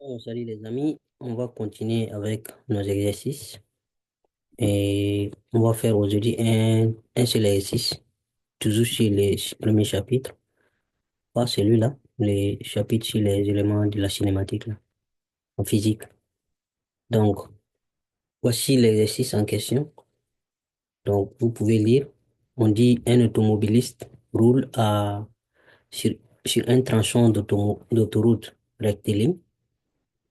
Salut les amis, on va continuer avec nos exercices et on va faire aujourd'hui un seul exercice, toujours sur les premiers chapitres, pas celui-là, les chapitres sur les éléments de la cinématique là, en physique. Donc, voici l'exercice en question. Donc, vous pouvez lire. On dit un automobiliste roule sur, sur un tranchant d'autoroute rectiligne,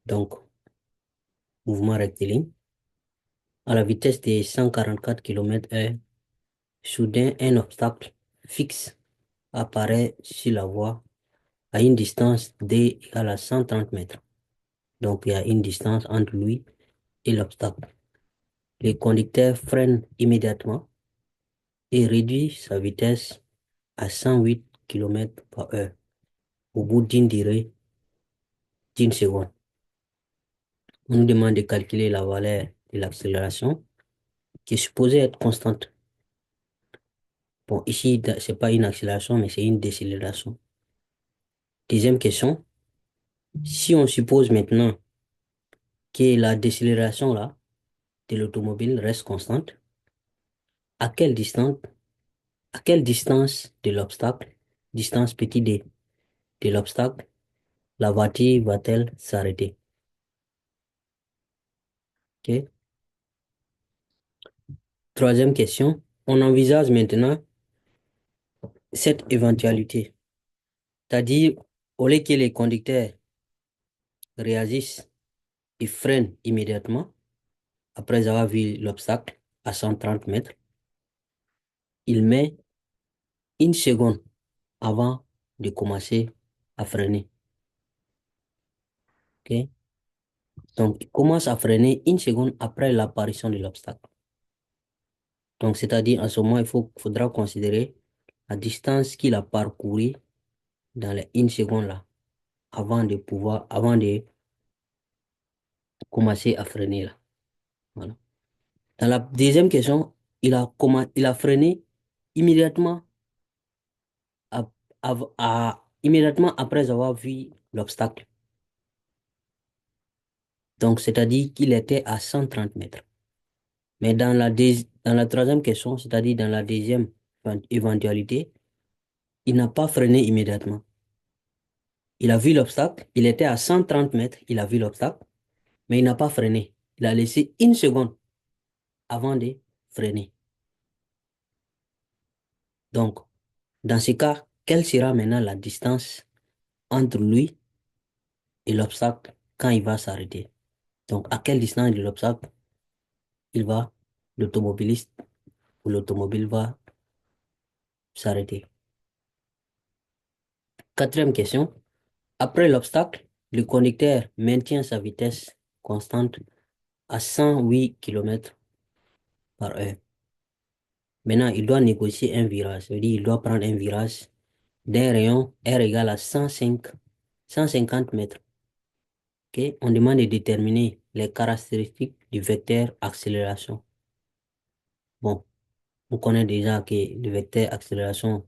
donc mouvement rectiligne, à la vitesse de 144 km/h. Soudain, un obstacle fixe apparaît sur la voie à une distance d égale à 130 mètres. Donc, il y a une distance entre lui et l'obstacle. Le conducteur freine immédiatement et réduit sa vitesse à 108 km par heure au bout d'une durée d'une seconde. On nous demande de calculer la valeur de l'accélération qui est supposée être constante. Bon, ici, c'est pas une accélération, mais c'est une décélération. Deuxième question. Si on suppose maintenant que la décélération là de l'automobile reste constante, à quelle distance, à quelle distance de l'obstacle, distance petit d de l'obstacle, la voiture va-t-elle s'arrêter? Ok. Troisième question, on envisage maintenant cette éventualité, c'est-à-dire au lieu que les conducteurs réagissent et freinent immédiatement après avoir vu l'obstacle à 130 mètres, il met une seconde avant de commencer à freiner. Ok. Donc, il commence à freiner une seconde après l'apparition de l'obstacle. Donc, c'est-à-dire, en ce moment, faudra considérer la distance qu'il a parcourue dans les une seconde là, avant de commencer à freiner là. Voilà. Dans la deuxième question, il a freiné immédiatement, immédiatement après avoir vu l'obstacle. Donc, c'est-à-dire qu'il était à 130 mètres. Mais dans la troisième question, c'est-à-dire dans la deuxième éventualité, il n'a pas freiné immédiatement. Il a vu l'obstacle, il était à 130 mètres, il a vu l'obstacle, mais il n'a pas freiné. Il a laissé une seconde avant de freiner. Donc, dans ce cas, quelle sera maintenant la distance entre lui et l'obstacle quand il va s'arrêter? Donc, à quelle distance de l'obstacle il va, l'automobiliste ou l'automobile va s'arrêter? Quatrième question. Après l'obstacle, le conducteur maintient sa vitesse constante à 108 km par heure. Maintenant, il doit négocier un virage. C'est-à-dire il doit prendre un virage d'un rayon R égale à 150 mètres. Ok. On demande de déterminer les caractéristiques du vecteur accélération. Bon, on connaît déjà que le vecteur accélération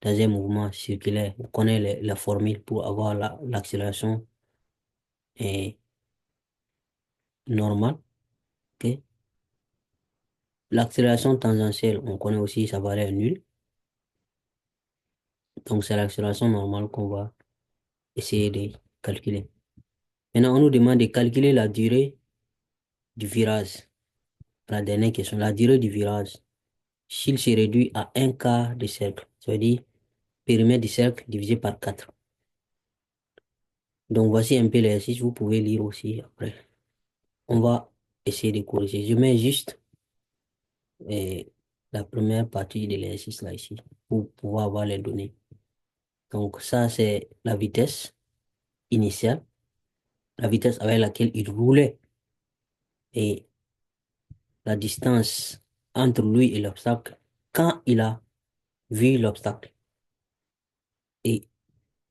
dans un mouvement circulaire, on connaît la formule pour avoir l'accélération est normale. Ok. L'accélération tangentielle, on connaît aussi sa valeur nulle. Donc, c'est l'accélération normale qu'on va essayer de calculer. Maintenant, on nous demande de calculer la durée du virage. La dernière question, la durée du virage, s'il se réduit à un quart de cercle, ça veut dire périmètre du cercle divisé par 4. Donc, voici un peu l'exercice, vous pouvez lire aussi après. On va essayer de corriger. Je mets juste la première partie de l'exercice là ici pour pouvoir avoir les données. Donc, ça, c'est la vitesse initiale, la vitesse avec laquelle il roulait et la distance entre lui et l'obstacle quand il a vu l'obstacle et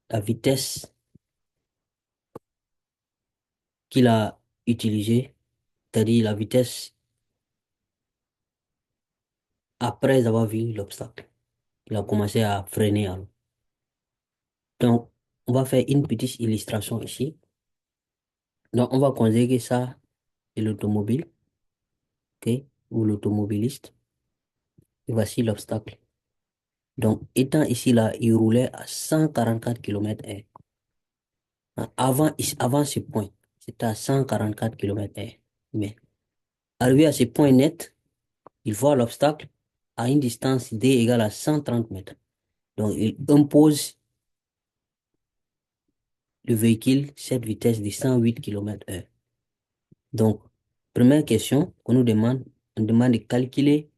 la vitesse qu'il a utilisée, c'est-à-dire la vitesse après avoir vu l'obstacle. Il a commencé à freiner alors. Donc, on va faire une petite illustration ici. Donc, on va considérer que ça, c'est l'automobile, ok, ou l'automobiliste. Et voici l'obstacle. Donc, étant ici, là, il roulait à 144 km/h. Avant ce point, c'était à 144 km/h. Mais, arrivé à ce point net, il voit l'obstacle à une distance d égale à 130 mètres. Donc, il impose le véhicule cette vitesse de 108 km/h. Donc, première question qu'on nous demande, on demande de calculer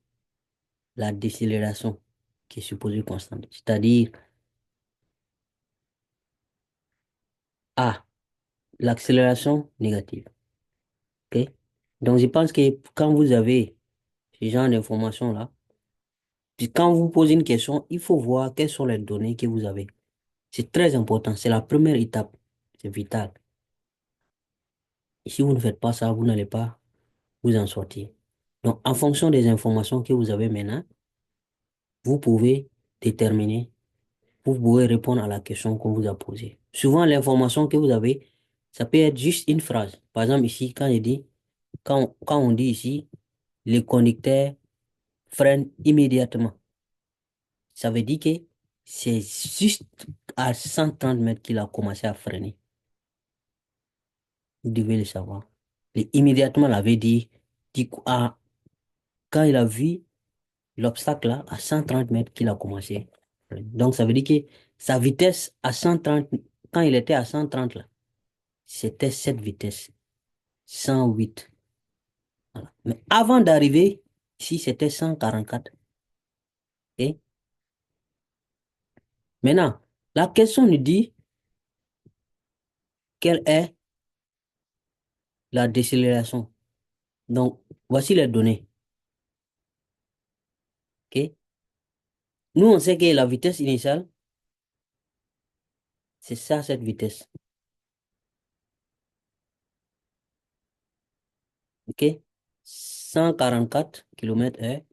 la décélération qui est supposée constante. C'est-à-dire, A, l'accélération négative. OK? Donc, je pense que quand vous avez ce genre d'informations-là, puis quand vous posez une question, il faut voir quelles sont les données que vous avez. C'est très important. C'est la première étape. C'est vital. Et si vous ne faites pas ça, vous n'allez pas vous en sortir. Donc, en fonction des informations que vous avez maintenant, vous pouvez déterminer, vous pouvez répondre à la question qu'on vous a posée. Souvent, l'information que vous avez, ça peut être juste une phrase. Par exemple, ici, quand on dit ici, le conducteur freine immédiatement. Ça veut dire que c'est juste à 130 mètres qu'il a commencé à freiner. Vous devez le savoir. Et immédiatement, il avait quand il a vu l'obstacle là, à 130 mètres qu'il a commencé. Donc, ça veut dire que sa vitesse à 130, quand il était à 130 là, c'était cette vitesse, 108. Voilà. Mais avant d'arriver, ici, c'était 144. Et maintenant, la question nous dit quelle est la décélération. Donc, voici les données. OK? Nous, on sait que la vitesse initiale, c'est ça, cette vitesse. OK? 144 km/h.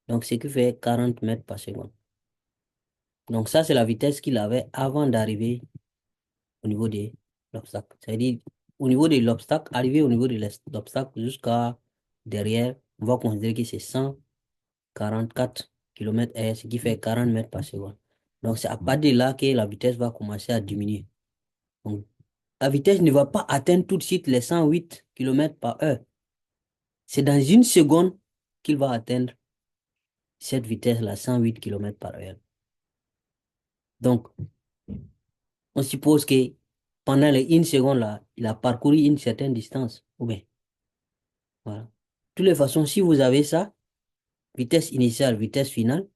Donc, ce qui fait 40 mètres par seconde. Donc, ça, c'est la vitesse qu'il avait avant d'arriver au niveau de l'obstacle. C'est-à-dire, au niveau de l'obstacle, arriver au niveau de l'obstacle jusqu'à derrière, on va considérer que c'est 144 km/h, ce qui fait 40 mètres par seconde. Donc, c'est à partir de là que la vitesse va commencer à diminuer. Donc, la vitesse ne va pas atteindre tout de suite les 108 km/h. C'est dans une seconde qu'il va atteindre cette vitesse-là, 108 km/h. Donc, on suppose que pendant les une seconde là, il a parcouru une certaine distance. Ou bien, voilà. De toutes les façons, si vous avez ça, vitesse initiale, vitesse finale,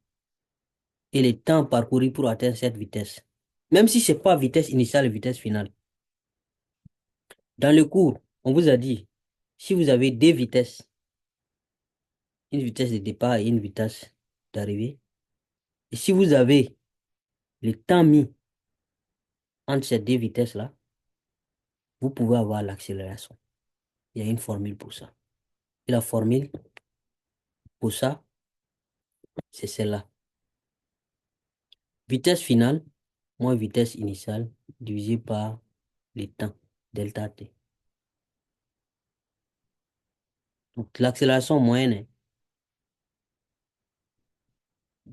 et le temps parcouru pour atteindre cette vitesse, même si c'est pas vitesse initiale et vitesse finale. Dans le cours, on vous a dit, si vous avez deux vitesses, une vitesse de départ et une vitesse d'arrivée, et si vous avez le temps mis entre ces deux vitesses-là, vous pouvez avoir l'accélération. Il y a une formule pour ça. Et la formule pour ça, c'est celle-là. Vitesse finale moins vitesse initiale divisé par le temps, delta t. Donc, l'accélération moyenne,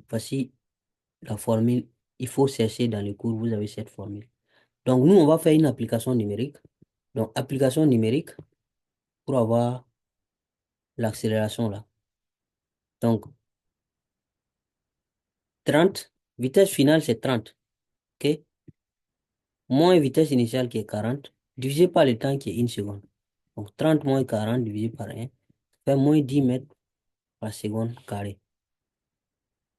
voici la formule. Il faut chercher dans le cours, vous avez cette formule. Donc, nous, on va faire une application numérique. Donc, application numérique pour avoir l'accélération là. Donc, 30, vitesse finale, c'est 30. OK? Moins vitesse initiale qui est 40, divisé par le temps qui est 1 seconde. Donc, 30 moins 40 divisé par 1, fait moins 10 mètres par seconde carré.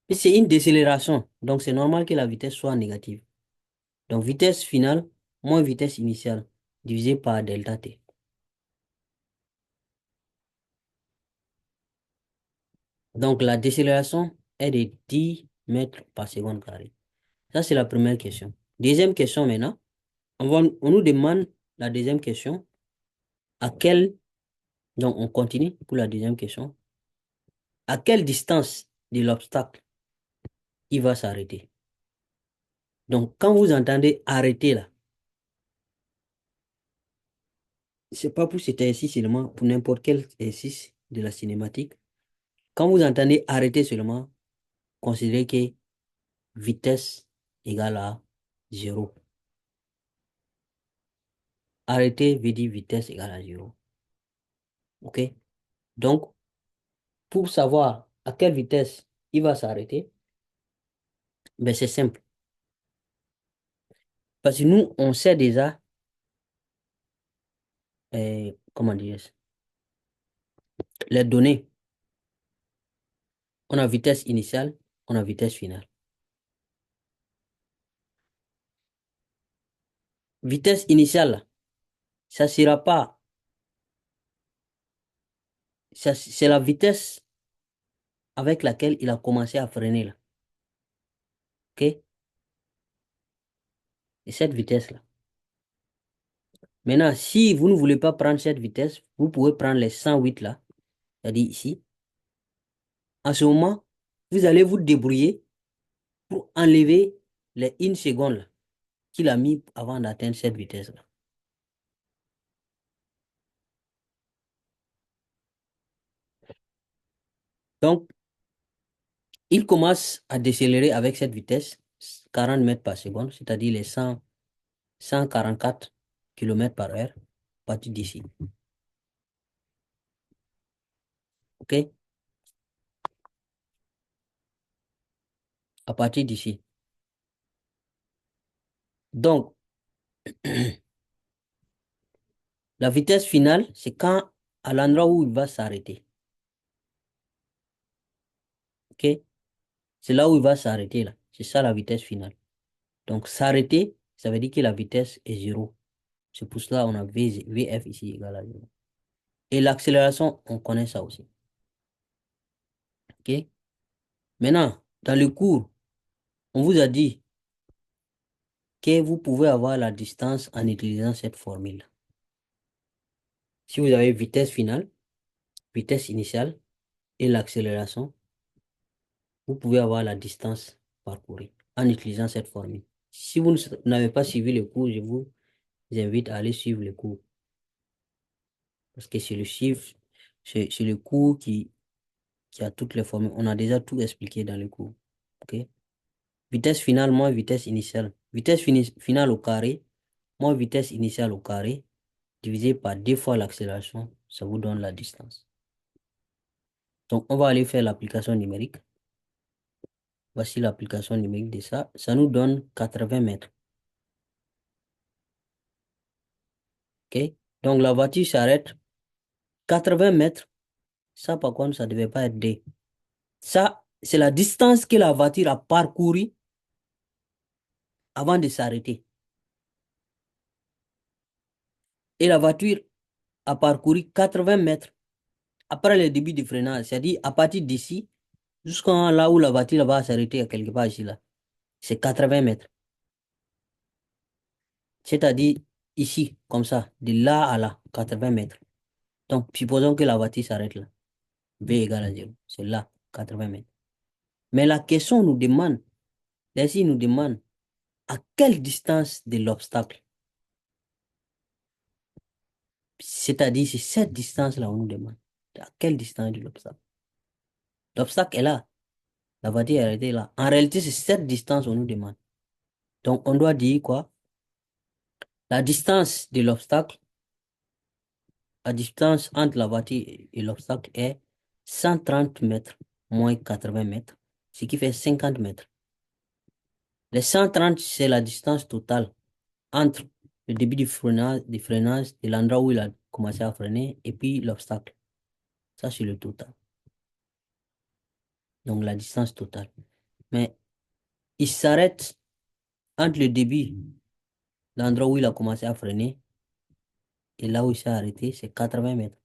Et c'est une décélération, donc c'est normal que la vitesse soit négative. Donc, vitesse finale moins vitesse initiale divisé par delta t. Donc, la décélération est de 10 mètres par seconde carré. Ça, c'est la première question. Deuxième question maintenant. On nous demande la deuxième question. À quelle, donc on continue pour la deuxième question. À quelle distance de l'obstacle il va s'arrêter? Donc, quand vous entendez arrêter là, c'est pas pour cet exercice seulement, pour n'importe quel exercice de la cinématique. Quand vous entendez arrêter seulement, considérez que vitesse égale à zéro. Arrêter veut dire vitesse égale à zéro. OK? Donc, pour savoir à quelle vitesse il va s'arrêter, ben c'est simple. Parce que nous, on sait déjà, comment dire, les données. On a vitesse initiale, on a vitesse finale. Vitesse initiale, ça sera pas, c'est la vitesse avec laquelle il a commencé à freiner là. OK? Et cette vitesse-là. Maintenant, si vous ne voulez pas prendre cette vitesse, vous pouvez prendre les 108 là, c'est-à-dire ici. En ce moment, vous allez vous débrouiller pour enlever les 1 seconde là, qu'il a mis avant d'atteindre cette vitesse-là. Donc, il commence à décélérer avec cette vitesse, 40 mètres par seconde, c'est-à-dire les 144 km par heure, à partir d'ici. OK? À partir d'ici. Donc, la vitesse finale, c'est quand, à l'endroit où il va s'arrêter. OK? C'est là où il va s'arrêter, là. C'est ça la vitesse finale. Donc, s'arrêter, ça veut dire que la vitesse est zéro. C'est pour cela qu'on a VF ici égal à zéro. Et l'accélération, on connaît ça aussi. OK? Maintenant, dans le cours, on vous a dit que vous pouvez avoir la distance en utilisant cette formule. Si vous avez vitesse finale, vitesse initiale et l'accélération, vous pouvez avoir la distance parcourue en utilisant cette formule. Si vous n'avez pas suivi le cours, je vous invite à aller suivre le cours. Parce que c'est le chiffre, c'est le cours qui a toutes les formules. On a déjà tout expliqué dans le cours. OK? Vitesse finale moins vitesse initiale. Vitesse finale au carré moins vitesse initiale au carré divisé par 2 fois l'accélération, ça vous donne la distance. Donc, on va aller faire l'application numérique. Voici l'application numérique de ça. Ça nous donne 80 mètres. OK? Donc, la voiture s'arrête 80 mètres. Ça, par contre, ça ne devait pas être D. Ça, c'est la distance que la voiture a parcourue avant de s'arrêter. Et la voiture a parcouru 80 mètres après le début du freinage. C'est-à-dire, à partir d'ici, jusqu'à là où la voiture va s'arrêter, quelque part ici, là. C'est 80 mètres. C'est-à-dire, ici, comme ça, de là à là, 80 mètres. Donc, supposons que la voiture s'arrête là. V égale à 0. C'est là, 80 mètres. Mais la question nous demande, l'exercice nous demande à quelle distance de l'obstacle. C'est-à-dire, c'est cette distance-là on nous demande. À quelle distance de l'obstacle? L'obstacle est là. La voiture est arrêtée là. En réalité, c'est cette distance qu'on nous demande. Donc, on doit dire quoi? La distance de l'obstacle, la distance entre la voiture et l'obstacle est 130 mètres moins 80 mètres, ce qui fait 50 mètres. Les 130, c'est la distance totale entre le début du freinage, de l'endroit où il a commencé à freiner, et puis l'obstacle. Ça, c'est le total. Donc, la distance totale. Mais il s'arrête entre le début, l'endroit où il a commencé à freiner, et là où il s'est arrêté, c'est 80 mètres.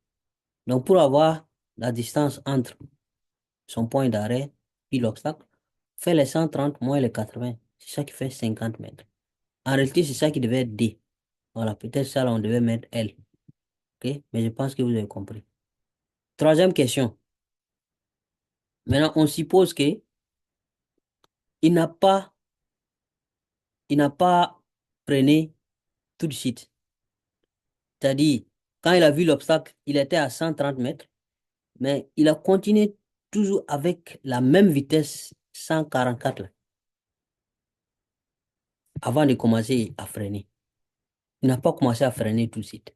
Donc, pour avoir la distance entre son point d'arrêt et l'obstacle, fait les 130 moins les 80. C'est ça qui fait 50 mètres. En réalité, c'est ça qui devait être D. Voilà, peut-être ça, là, on devait mettre L. OK? Mais je pense que vous avez compris. Troisième question. Maintenant, on suppose que il n'a pas, il n'a pas freiné tout de suite. C'est-à-dire, Quand il a vu l'obstacle, il était à 130 mètres, mais il a continué toujours avec la même vitesse, 144, là, avant de commencer à freiner. Il n'a pas commencé à freiner tout de suite.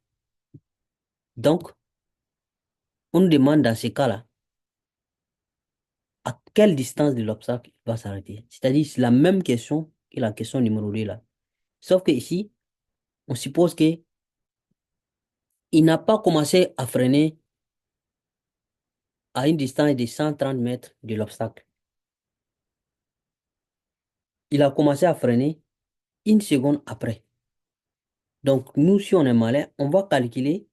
Donc, on nous demande dans ces cas-là, à quelle distance de l'obstacle il va s'arrêter? C'est-à-dire, c'est la même question que la question numéro 2 là. Sauf que ici, on suppose que il n'a pas commencé à freiner à une distance de 130 mètres de l'obstacle. Il a commencé à freiner une seconde après. Donc, nous, si on est malin, on va calculer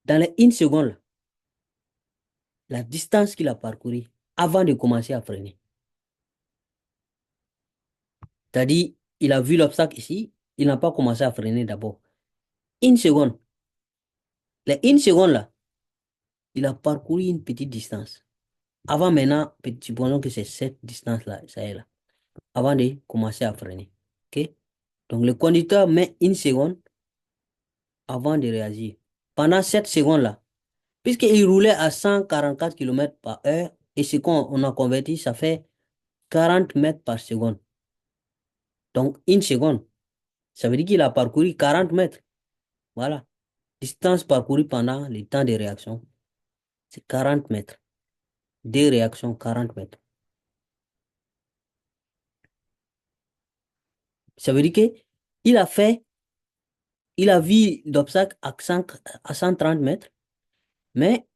dans les une seconde là, la distance qu'il a parcourue avant de commencer à freiner. C'est-à-dire, il a vu l'obstacle ici, il n'a pas commencé à freiner d'abord. Une seconde. Les une seconde là, il a parcouru une petite distance. Avant maintenant, supposons que c'est cette distance-là, ça est là, avant de commencer à freiner. OK? Donc, le conducteur met une seconde avant de réagir. Pendant cette seconde-là, puisqu'il roulait à 144 km par heure, et ce qu'on a converti, ça fait 40 mètres par seconde. Donc, une seconde, ça veut dire qu'il a parcouru 40 mètres. Voilà. Distance parcourue pendant le temps de réaction, c'est 40 mètres. Des réactions, 40 mètres. Ça veut dire que il a fait, il a vu l'obstacle à 130 mètres, mais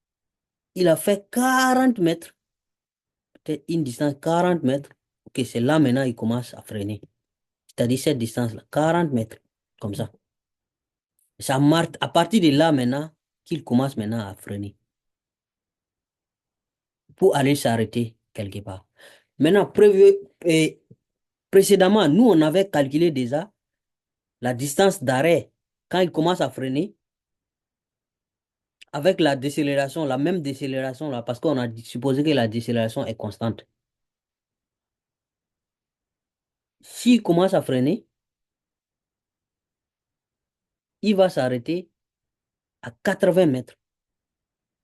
il a fait 40 mètres, peut-être une distance 40 mètres. Ok, c'est là maintenant il commence à freiner. C'est-à-dire cette distance-là, 40 mètres, comme ça. Ça marque à partir de là maintenant qu'il commence maintenant à freiner pour aller s'arrêter quelque part. Maintenant, précédemment, nous, on avait calculé déjà la distance d'arrêt quand il commence à freiner avec la décélération, la même décélération là, parce qu'on a supposé que la décélération est constante. S'il commence à freiner, il va s'arrêter à 80 mètres,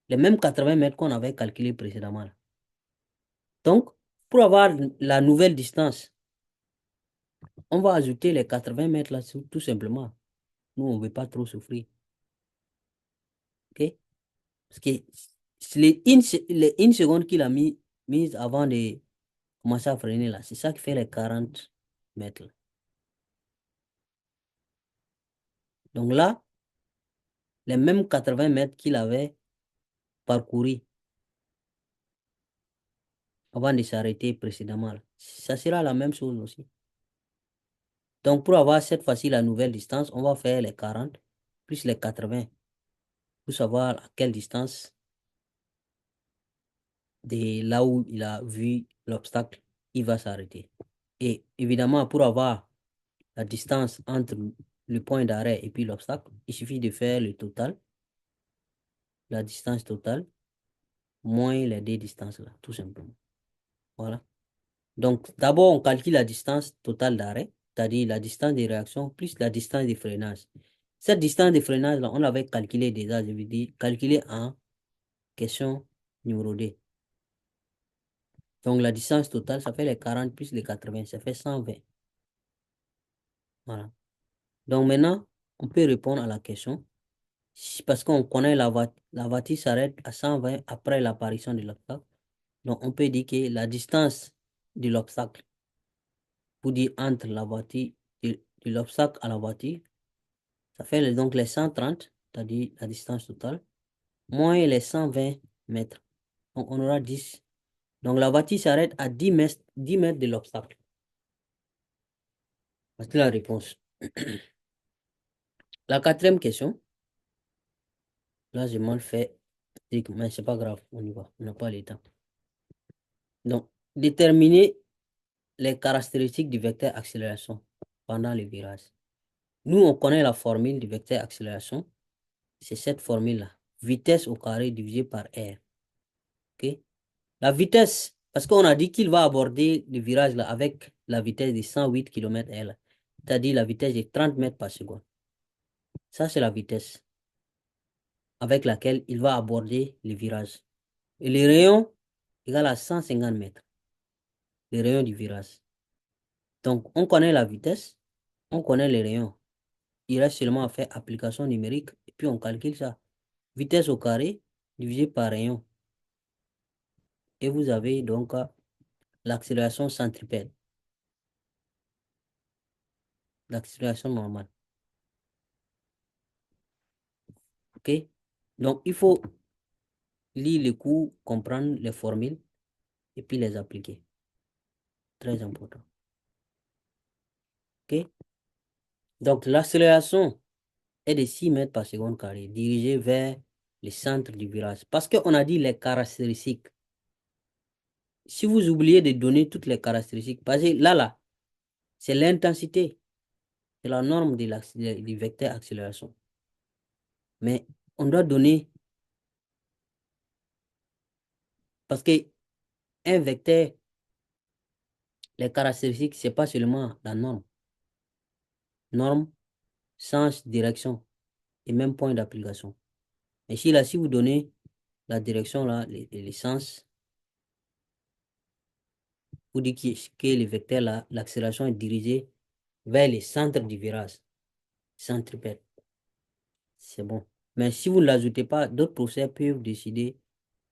les mêmes 80 mètres qu'on avait calculé précédemment là. Donc, pour avoir la nouvelle distance, on va ajouter les 80 mètres là, tout simplement. Nous, on ne veut pas trop souffrir. OK? Parce que c'est les une seconde qu'il a mise avant de commencer à freiner là, c'est ça qui fait les 40 mètres là. Donc là, les mêmes 80 mètres qu'il avait parcouru avant de s'arrêter précédemment, là, ça sera la même chose aussi. Donc, pour avoir cette fois-ci la nouvelle distance, on va faire les 40 plus les 80 pour savoir à quelle distance de là où il a vu l'obstacle, il va s'arrêter. Et évidemment, pour avoir la distance entre le point d'arrêt et puis l'obstacle, il suffit de faire le total, la distance totale, moins les deux distances là, tout simplement. Voilà. Donc, d'abord, on calcule la distance totale d'arrêt, c'est-à-dire la distance de réaction plus la distance de freinage. Cette distance de freinage, là, on l'avait calculée déjà, je veux dire, calculée en question numéro 2. Donc, la distance totale, ça fait les 40 plus les 80, ça fait 120. Voilà. Donc, maintenant, on peut répondre à la question. Parce qu'on connaît la voiture s'arrête à 120 après l'apparition de l'obstacle. Donc, on peut dire que la distance de l'obstacle, pour dire entre la voiture, de l'obstacle à la voiture, ça fait donc les 130, c'est-à-dire la distance totale, moins les 120 mètres. Donc, on aura 10. Donc, la voiture s'arrête à 10 mètres de l'obstacle. Voici la réponse. La quatrième question, là, j'ai mal fait, mais c'est pas grave, on y va, on n'a pas le temps. Donc, déterminer les caractéristiques du vecteur accélération pendant le virage. Nous, on connaît la formule du vecteur accélération. C'est cette formule-là. Vitesse au carré divisé par R. OK? La vitesse, parce qu'on a dit qu'il va aborder le virage là avec la vitesse de 108 km/h, c'est-à-dire la vitesse de 30 mètres par seconde. Ça, c'est la vitesse avec laquelle il va aborder les virages. Et les rayons égale à 150 mètres, les rayons du virage. Donc, on connaît la vitesse, on connaît les rayons. Il reste seulement à faire application numérique et puis on calcule ça. Vitesse au carré divisé par rayon. Et vous avez donc l'accélération centripète, l'accélération normale. OK? Donc, il faut lire les cours, comprendre les formules et puis les appliquer. Très important. OK? Donc, l'accélération est de 6 mètres par seconde carré, dirigée vers le centre du virage. Parce qu'on a dit les caractéristiques. Si vous oubliez de donner toutes les caractéristiques, parce que là, c'est l'intensité, c'est la norme du vecteur accélération. Mais on doit donner, parce que un vecteur, les caractéristiques, c'est pas seulement la norme. Norme, sens, direction et même point d'application. Et si vous donnez la direction, là, les sens, vous dites que le vecteur, là, l'accélération est dirigée vers le centre du virage, centripète. C'est bon. Mais si vous ne l'ajoutez pas, d'autres professeurs peuvent décider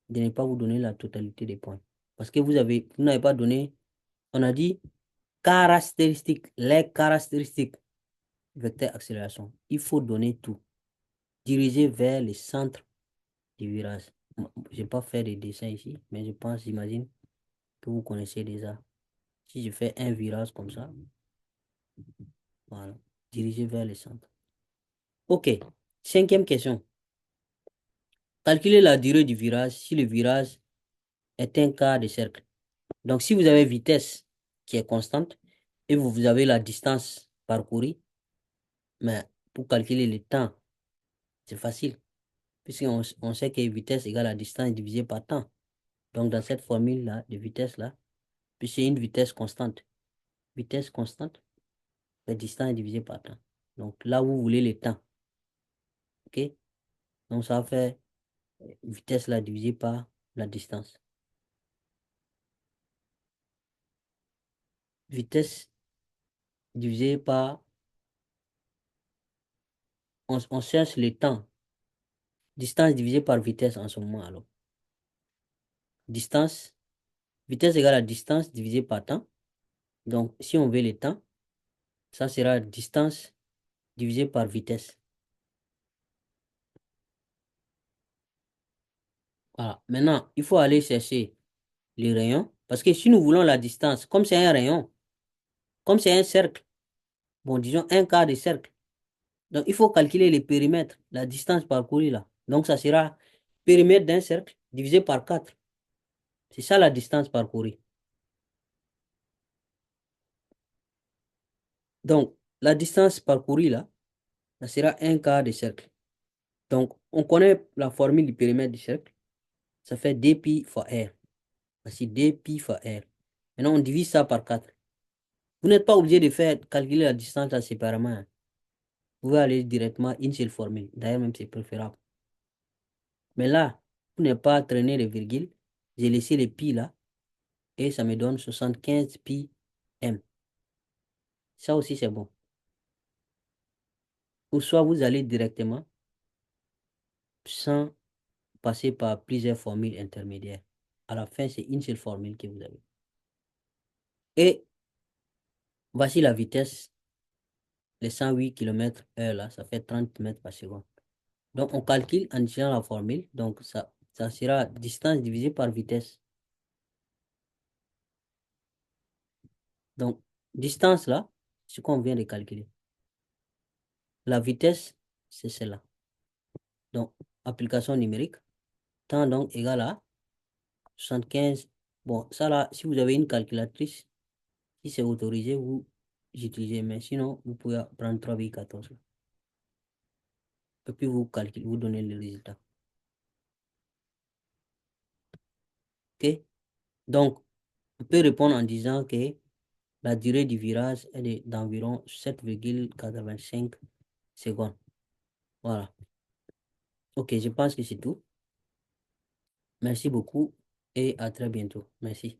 de ne pas vous donner la totalité des points. Parce que vous n'avez pas donné, on a dit caractéristiques, les caractéristiques vecteur accélération. Il faut donner tout. Diriger vers le centre du virage. Je n'ai pas fait de dessin ici, mais je pense, j'imagine que vous connaissez déjà. Si je fais un virage comme ça, voilà, diriger vers le centre. OK. Cinquième question. Calculez la durée du virage si le virage est un quart de cercle. Donc, si vous avez vitesse qui est constante et vous avez la distance parcourue, mais pour calculer le temps, c'est facile, puisqu'on on sait que vitesse égale la distance divisée par temps. Donc, dans cette formule-là, de vitesse-là, puis c'est une vitesse constante, la distance est divisée par temps. Donc, là, vous voulez le temps. OK? Donc, ça va faire vitesse-là divisée par la distance. Vitesse divisée par, on cherche le temps. Distance divisée par vitesse en ce moment, alors. Distance, vitesse égale à distance divisée par temps. Donc, si on veut le temps, ça sera distance divisée par vitesse. Voilà. Maintenant, il faut aller chercher les rayons. Parce que si nous voulons la distance, comme c'est un rayon, comme c'est un cercle, bon, disons un quart de cercle. Donc, il faut calculer les périmètres, la distance parcourue là. Donc, ça sera périmètre d'un cercle divisé par 4. C'est ça la distance parcourue. Donc, la distance parcourue là, ça sera un quart de cercle. Donc, on connaît la formule du périmètre du cercle. Ça fait dpi fois r. Voici dpi fois r. Maintenant, on divise ça par 4. Vous n'êtes pas obligé de faire calculer la distance là séparément, hein. Vous pouvez aller directement une seule formule. D'ailleurs, même c'est préférable. Mais là, pour ne pas traîner les virgules, j'ai laissé les pi là et ça me donne 75 pi m. Ça aussi, c'est bon. Ou soit vous allez directement sans passer par plusieurs formules intermédiaires. À la fin, c'est une seule formule que vous avez. Et voici la vitesse, les 108 km/h là, ça fait 30 mètres par seconde. Donc, on calcule en utilisant la formule. Donc, ça sera distance divisée par vitesse. Donc, distance là, c'est ce qu'on vient de calculer. La vitesse, c'est celle-là. Donc, application numérique, temps donc égal à 75. Bon, ça là, si vous avez une calculatrice, si c'est autorisé, vous utilisez. Mais sinon, vous pouvez prendre 3 14. Et puis vous calculez, vous donnez le résultat. OK? Donc, on peut répondre en disant que la durée du virage est d'environ 7,85 secondes. Voilà. Ok, je pense que c'est tout. Merci beaucoup et à très bientôt. Merci.